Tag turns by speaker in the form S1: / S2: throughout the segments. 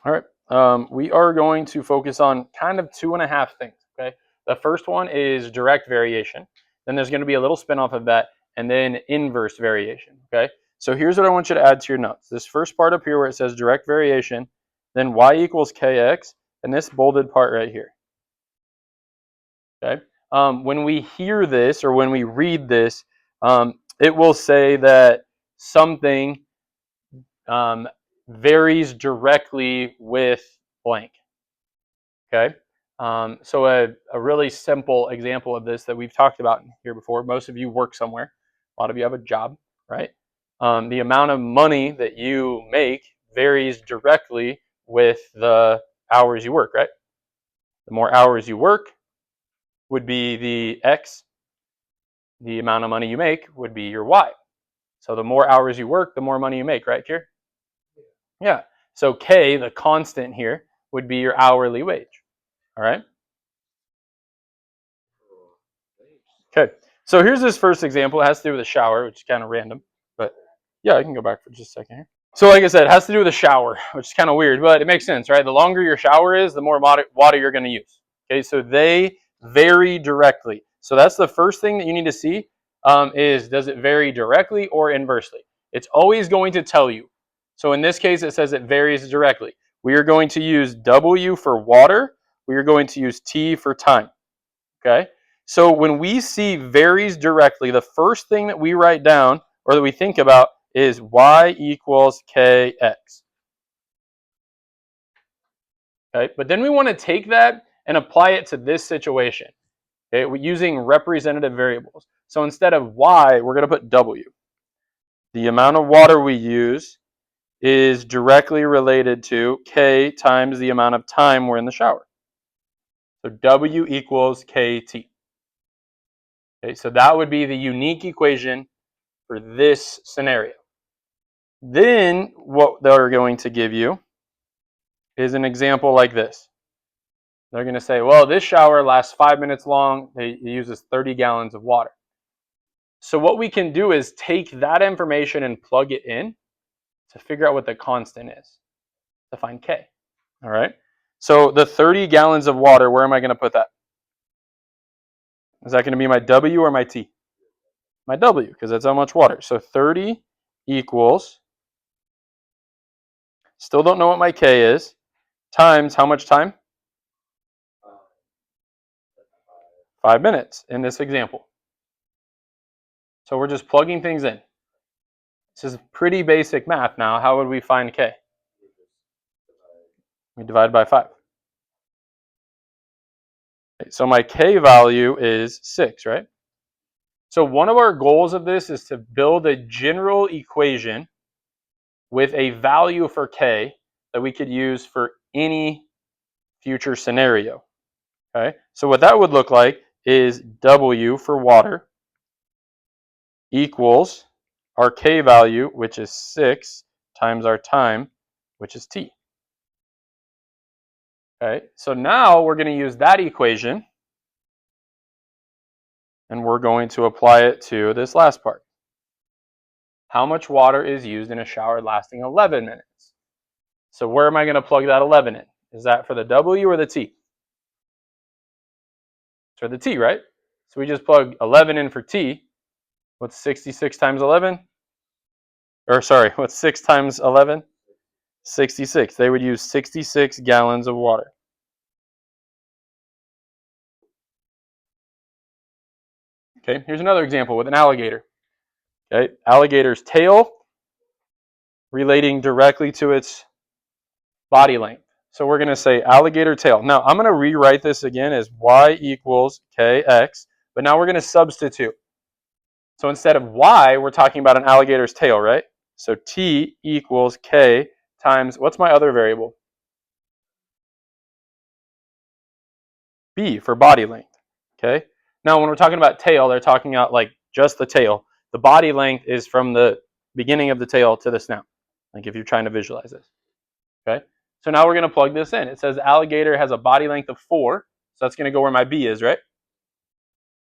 S1: All right. We are going to focus on kind of two and a half things. Okay. The first one is direct variation. Then there's going to be a little spin off of that, and then inverse variation. Okay. So here's what I want you to add to your notes. This first part up here where it says direct variation, then y equals kx, and this bolded part right here. Okay. When we hear this or when we read this, it will say that something varies directly with blank. Okay. So a really simple example of this that we've talked about here before. Most of you work somewhere. A lot of you have a job, right? The amount of money that you make varies directly with the hours you work, right? The more hours you work would be the X. The amount of money you make would be your Y. So the more hours you work, the more money you make, right, Kier? Yeah. So K, the constant here, would be your hourly wage. All right. Okay. So here's this first example. It has to do with a shower, which is kind of random. But yeah, I can go back for just a second here. So like I said, it has to do with a shower, which is kind of weird, but it makes sense, right? The longer your shower is, the more water you're going to use. Okay. So they vary directly. So that's the first thing that you need to see is does it vary directly or inversely? It's always going to tell you. So in this case, it says it varies directly. We are going to use W for water. We are going to use T for time. Okay. So when we see varies directly, the first thing that we write down or that we think about is y equals kx. Okay. But then we want to take that and apply it to this situation. Okay. We're using representative variables. So instead of y, we're going to put w. The amount of water we use is directly related to k times the amount of time we're in the shower. So w equals kt. Okay, so that would be the unique equation for this scenario. Then what they're going to give you is an example like this. They're going to say, well, this shower lasts 5 minutes long. It uses 30 gallons of water. So what we can do is take that information and plug it in to figure out what the constant is, to find K. All right. So the 30 gallons of water, where am I going to put that? Is that going to be my W or my T? My W, because that's how much water. So 30 equals, still don't know what my K is, times how much time? 5 minutes in this example. So we're just plugging things in. This is pretty basic math now. How would we find K? We divide by 5. Okay, so my K value is 6, right? So one of our goals of this is to build a general equation with a value for K that we could use for any future scenario. Okay, so what that would look like is W for water equals our K value, which is 6, times our time, which is T. Okay, so now we're going to use that equation and we're going to apply it to this last part. How much water is used in a shower lasting 11 minutes? So where am I going to plug that 11 in? Is that for the W or the T? It's for the T, right? So we just plug 11 in for T. What's 66 times 11? Or sorry, what's 6 times 11? 66. They would use 66 gallons of water. Okay, here's another example with an alligator. Okay, alligator's tail relating directly to its body length. So we're going to say alligator tail. Now I'm going to rewrite this again as y equals kx, but now we're going to substitute. So instead of y, we're talking about an alligator's tail, right? So t equals k times, what's my other variable? B for body length. Okay. Now when we're talking about tail, they're talking about like just the tail. The body length is from the beginning of the tail to the snout. Like if you're trying to visualize this. Okay. So now we're going to plug this in. It says alligator has a body length of 4. So that's going to go where my B is, right?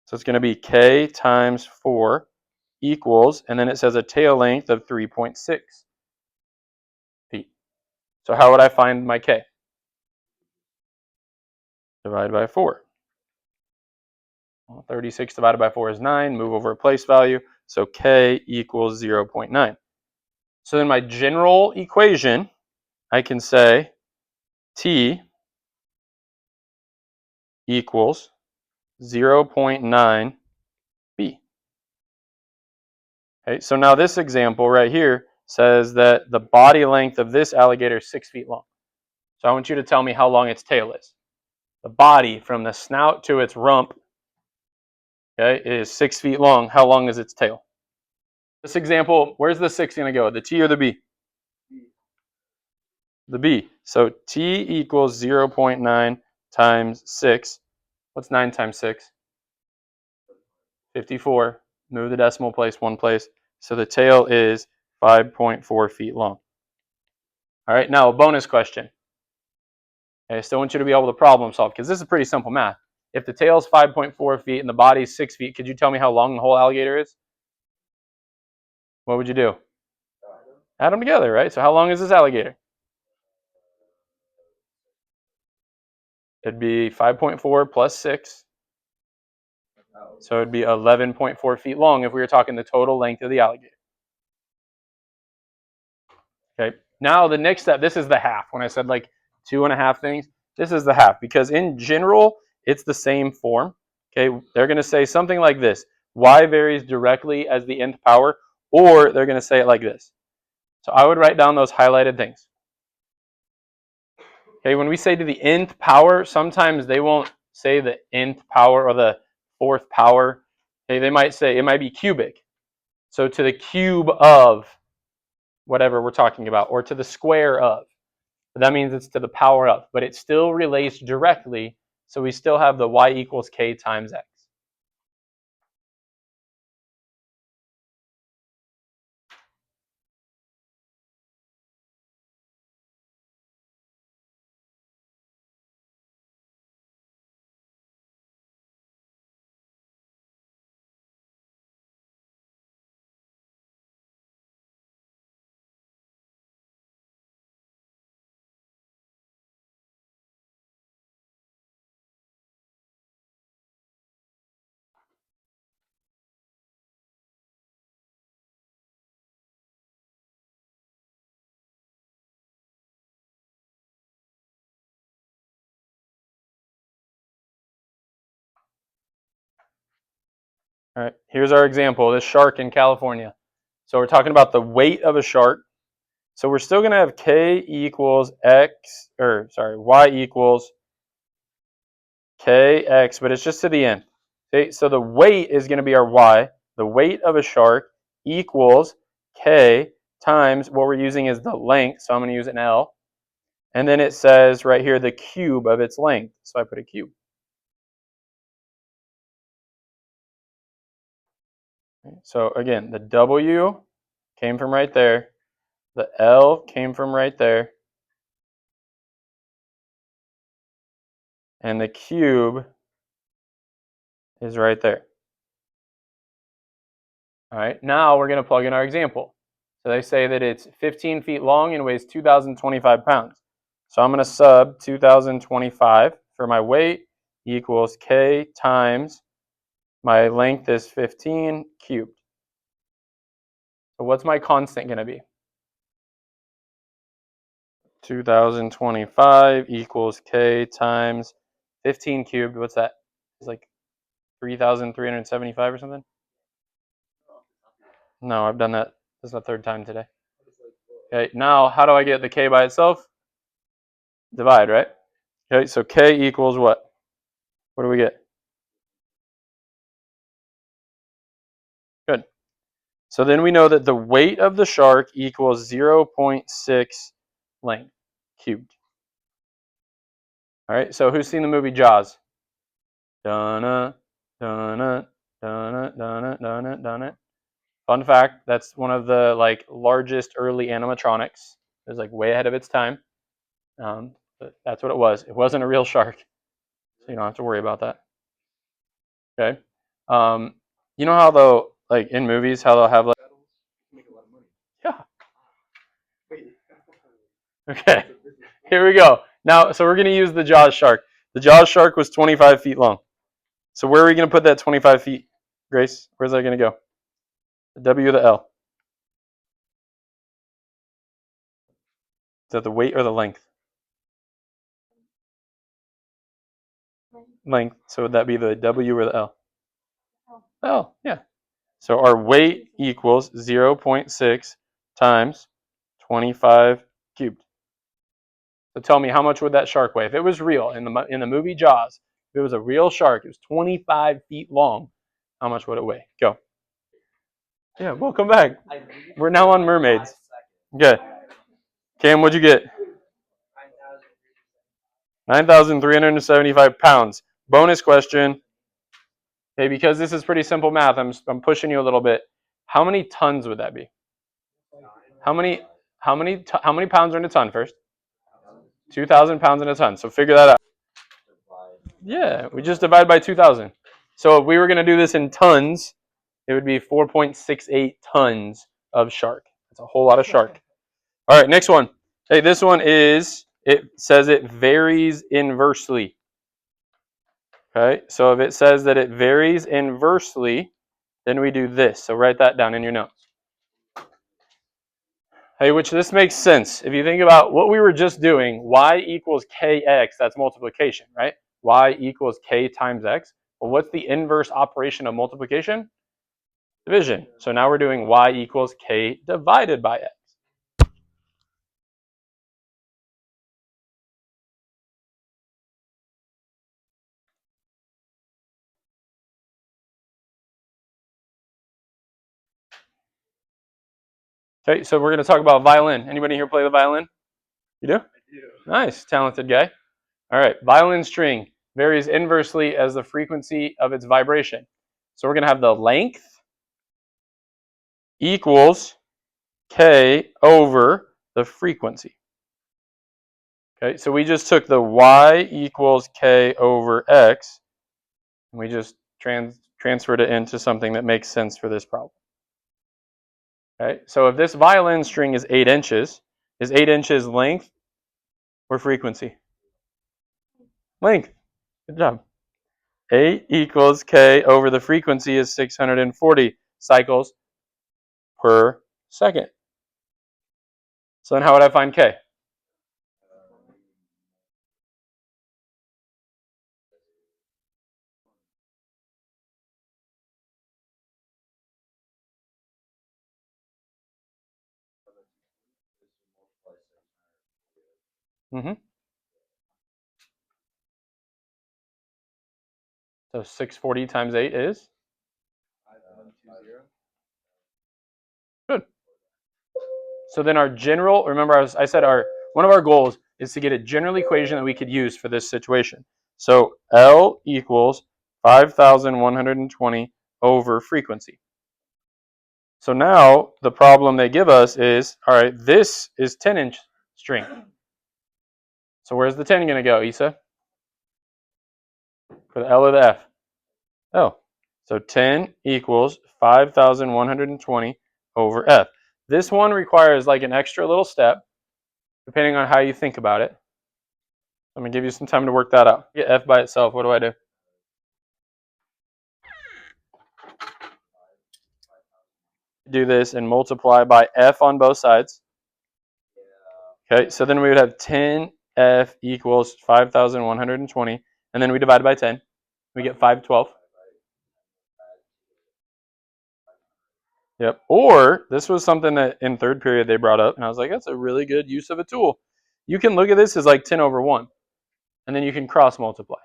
S1: So it's going to be K times 4 equals, and then it says a tail length of 3.6 feet. So how would I find my k? Divide by 4. Well, 36 divided by 4 is 9. Move over a place value. So k equals 0.9. So then my general equation, I can say t equals 0.9 b. Okay, so now this example right here says that the body length of this alligator is 6 feet long. So I want you to tell me how long its tail is. The body from the snout to its rump, okay, is 6 feet long. How long is its tail? This example, where's the 6 going to go? The T or the B? The B. So T equals 0.9 times 6. What's 9 times 6? 54. Move the decimal place one place. So the tail is 5.4 feet long. All right, now a bonus question. Okay, I still want you to be able to problem solve because this is pretty simple math. If the tail is 5.4 feet and the body is 6 feet, could you tell me how long the whole alligator is? What would you do? Add them together, right? So how long is this alligator? It'd be 5.4 plus 6. So it'd be 11.4 feet long if we were talking the total length of the alligator. Okay. Now the next step, this is the half. When I said like 2.5 things, this is the half because in general, it's the same form. Okay. They're going to say something like this. Y varies directly as the nth power, or they're going to say it like this. So I would write down those highlighted things. Okay. When we say to the nth power, sometimes they won't say the nth power or the fourth power. Okay. They might say it might be cubic. So to the cube of whatever we're talking about, or to the square of. But that means it's to the power of, but it still relates directly, so we still have the y equals k times x. All right, here's our example, this shark in California. So we're talking about the weight of a shark. So we're still going to have k equals y equals kx, but it's just to the end. Okay, so the weight is going to be our y. The weight of a shark equals k times what we're using is the length, so I'm going to use an L. And then it says right here the cube of its length, so I put a cube. So again, the W came from right there. The L came from right there. And the cube is right there. All right, now we're going to plug in our example. So they say that it's 15 feet long and weighs 2,025 pounds. So I'm going to sub 2,025 for my weight equals k times my length is 15 cubed. So what's my constant going to be? 2025 equals k times 15 cubed. What's that? It's like 3,375 or something? No, I've done that. This is my third time today. Okay, now how do I get the k by itself? Divide, right? Okay, so k equals what? What do we get? Good. So then we know that the weight of the shark equals 0.6 length cubed. All right, so who's seen the movie Jaws? Dun-na, dun-na, dun-na, dun-na, dun-na, dun-na. Fun fact, that's one of the like largest early animatronics. It was like way ahead of its time. But that's what it was. It wasn't a real shark, so you don't have to worry about that. Okay. You know how though, like in movies, how they'll have like yeah. Okay, here we go. Now, so we're going to use the Jaws shark. The Jaws shark was 25 feet long. So where are we going to put that 25 feet, Grace? Where's that going to go? The W or the L? Is that the weight or the length? Length. So would that be the W or the L? L, yeah. So our weight equals 0.6 times 25 cubed. So tell me, how much would that shark weigh? If it was real in the movie Jaws, if it was a real shark, it was 25 feet long, how much would it weigh? Go. Yeah, welcome back. We're now on mermaids. Okay. Cam, what'd you get? 9,375 pounds. Bonus question. Okay, because this is pretty simple math, I'm pushing you a little bit. How many tons would that be? How many pounds are in a ton first? 2,000 pounds in a ton. So figure that out. Yeah, we just divide by 2,000. So if we were going to do this in tons, it would be 4.68 tons of shark. That's a whole lot of shark. All right, next one. Hey, this one is, it says it varies inversely. Okay, so if it says that it varies inversely, then we do this. So write that down in your notes. Hey, which this makes sense. If you think about what we were just doing, y equals kx, that's multiplication, right? Y equals k times x. Well, what's the inverse operation of multiplication? Division. So now we're doing y equals k divided by x. Okay, so we're going to talk about violin. Anybody here play the violin? You do? I do. Nice, talented guy. All right, violin string varies inversely as the frequency of its vibration. So we're going to have the length equals k over the frequency. Okay, so we just took the y equals k over x, and we just transferred it into something that makes sense for this problem. Okay, so if this violin string is 8 inches, is 8 inches length or frequency? Length. Good job. 8 equals k over the frequency is 640 cycles per second. So then how would I find k? Mm-hmm. So 640 times 8 is? Good. So then our general, remember I said one of our goals is to get a general equation that we could use for this situation. So L equals 5,120 over frequency. So now the problem they give us is, all right, this is 10-inch string. So where's the 10 going to go, Issa? For the L or the F? Oh, so 10 equals 5,120 over F. This one requires like an extra little step, depending on how you think about it. I'm going to give you some time to work that out. Get F by itself. What do I do? Do this and multiply by F on both sides. Okay, so then we would have 10F equals 5,120, and then we divide by 10. We get 512. Yep. Or this was something that in third period they brought up, and I was like, that's a really good use of a tool. You can look at this as like 10 over 1, and then you can cross multiply.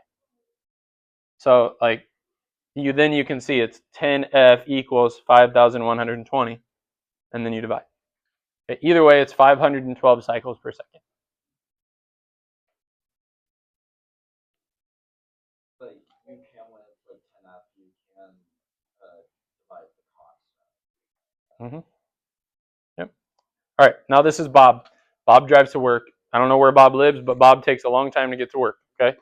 S1: So like you can see it's 10F equals 5,120, and then you divide. Okay, either way, it's 512 cycles per second. But you can, when it's like 10F, you can divide the constant. Yep. All right, now this is Bob. Bob drives to work. I don't know where Bob lives, but Bob takes a long time to get to work, okay?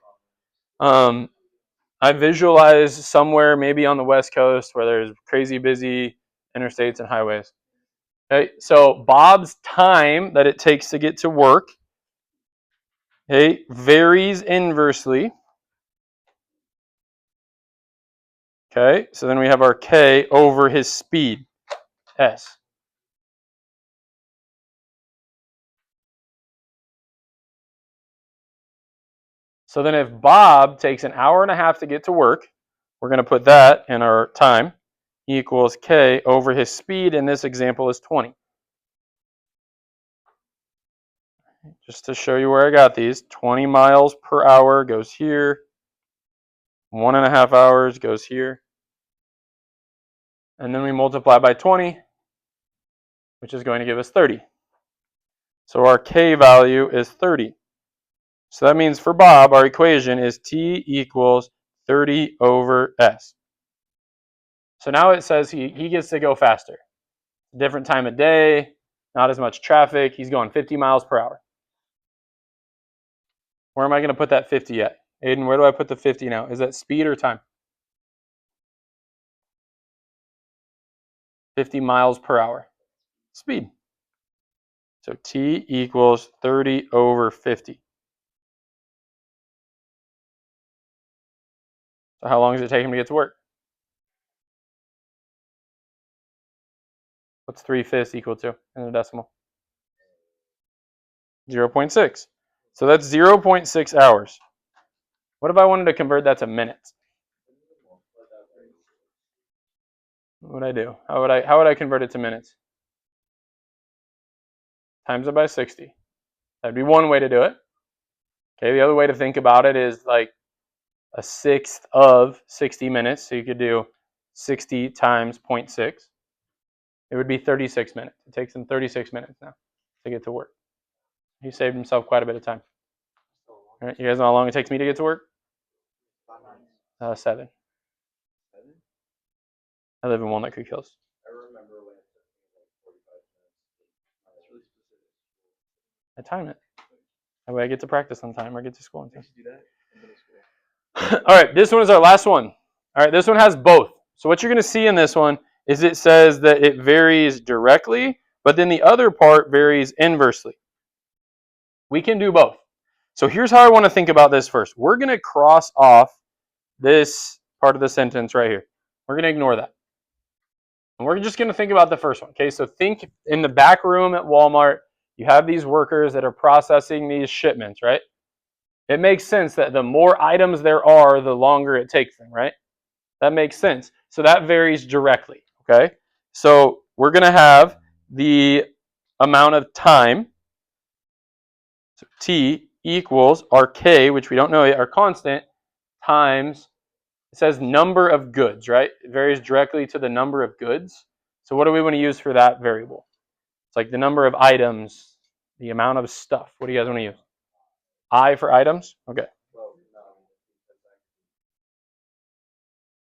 S1: I visualize somewhere maybe on the West Coast where there's crazy busy interstates and highways. Okay, so Bob's time that it takes to get to work okay, varies inversely. Okay, so then we have our k over his speed, s. So then if Bob takes an hour and a half to get to work, we're going to put that in our time, equals k over his speed, in this example is 20. Just to show you where I got these, 20 miles per hour goes here, 1.5 hours goes here, and then we multiply by 20, which is going to give us 30. So our k value is 30. So that means for Bob, our equation is t equals 30 over s. So now it says he gets to go faster. Different time of day, not as much traffic. He's going 50 miles per hour. Where am I going to put that 50 at? Aiden, where do I put the 50 now? Is that speed or time? 50 miles per hour. Speed. So t equals 30 over 50. So how long does it take him to get to work? What's 3/5 equal to in a decimal? 0.6. So that's 0.6 hours. What if I wanted to convert that to minutes? What would I do? How would I convert it to minutes? Times it by 60. That'd be one way to do it. Okay, the other way to think about it is like a sixth of 60 minutes. So you could do 60 times 0.6. It would be 36 minutes. It takes him 36 minutes now to get to work. He saved himself quite a bit of time. All right, you guys know how long it takes me to get to work? 7. I live in Walnut Creek Hills. I time it. That way I get to practice on time or get to school on time. All right, this one is our last one. All right, this one has both. So what you're going to see in this one is it says that it varies directly, but then the other part varies inversely. We can do both. So here's how I want to think about this first. We're going to cross off this part of the sentence right here. We're going to ignore that. And we're just going to think about the first one. Okay, so think in the back room at Walmart, you have these workers that are processing these shipments, right? It makes sense that the more items there are, the longer it takes them, right? That makes sense. So that varies directly, okay? So we're going to have the amount of time, so t equals our k, which we don't know yet, our constant, times, it says number of goods, right? It varies directly to the number of goods. So what do we want to use for that variable? It's like the number of items, the amount of stuff. What do you guys want to use? I for items? Okay.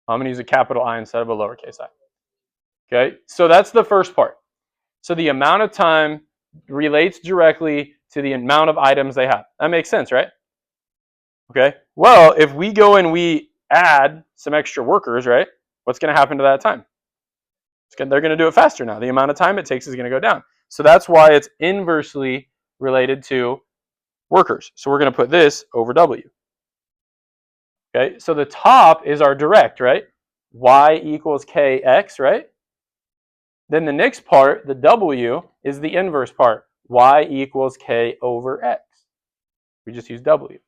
S1: I'm going to use a capital I instead of a lowercase I. Okay, so that's the first part. So the amount of time relates directly to the amount of items they have. That makes sense, right? Okay, well, if we go and we add some extra workers, right, what's going to happen to that time? They're going to do it faster now. The amount of time it takes is going to go down. So that's why it's inversely related to workers. So we're going to put this over W. Okay, so the top is our direct, right? Y equals KX, right? Then the next part, the W, is the inverse part. Y equals K over X. We just use W.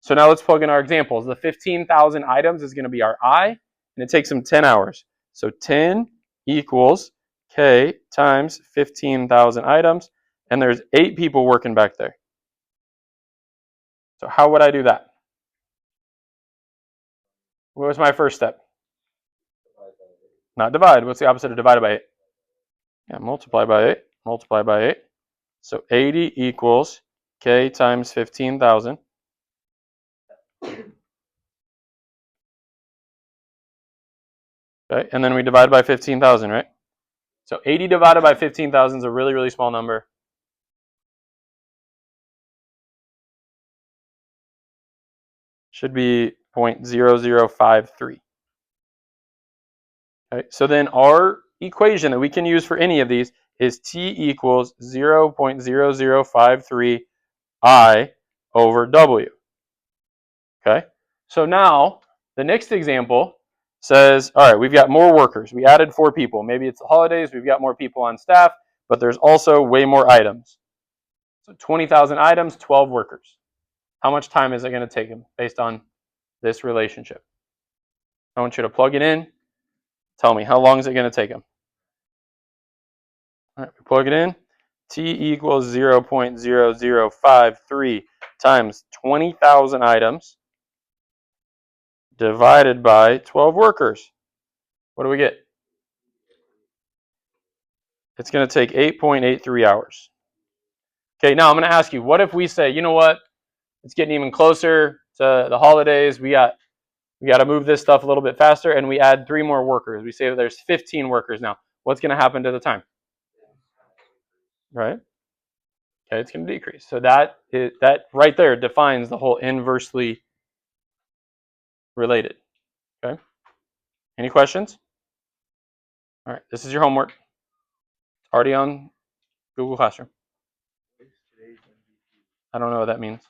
S1: So now let's plug in our examples. The 15,000 items is going to be our I, and it takes them 10 hours. So 10 equals K times 15,000 items, and there's 8 people working back there. So how would I do that? What was my first step? Not divide. What's the opposite of divided by 8? Yeah, multiply by 8. Multiply by 8. So 80 equals K times 15,000. Okay, and then we divide by 15,000, right? So 80 divided by 15,000 is a really, really small number. Should be 0.0053. Okay, so then our equation that we can use for any of these is t equals 0.0053 I over W. Okay, so now the next example says, all right, we've got more workers. We added 4 people. Maybe it's the holidays. We've got more people on staff, but there's also way more items. So 20,000 items, 12 workers. How much time is it going to take them based on this relationship? I want you to plug it in. Tell me, how long is it going to take them? All right, we plug it in. T equals 0.0053 times 20,000 items divided by 12 workers. What do we get? It's going to take 8.83 hours. Okay, now I'm going to ask you, what if we say, you know what? It's getting even closer to the holidays. We got to move this stuff a little bit faster, and we add 3 more workers. We say that there's 15 workers now. What's going to happen to the time? Right? Okay, it's going to decrease. So that right there defines the whole inversely related. Okay. Any questions? All right. This is your homework. It's already on Google Classroom. I don't know what that means.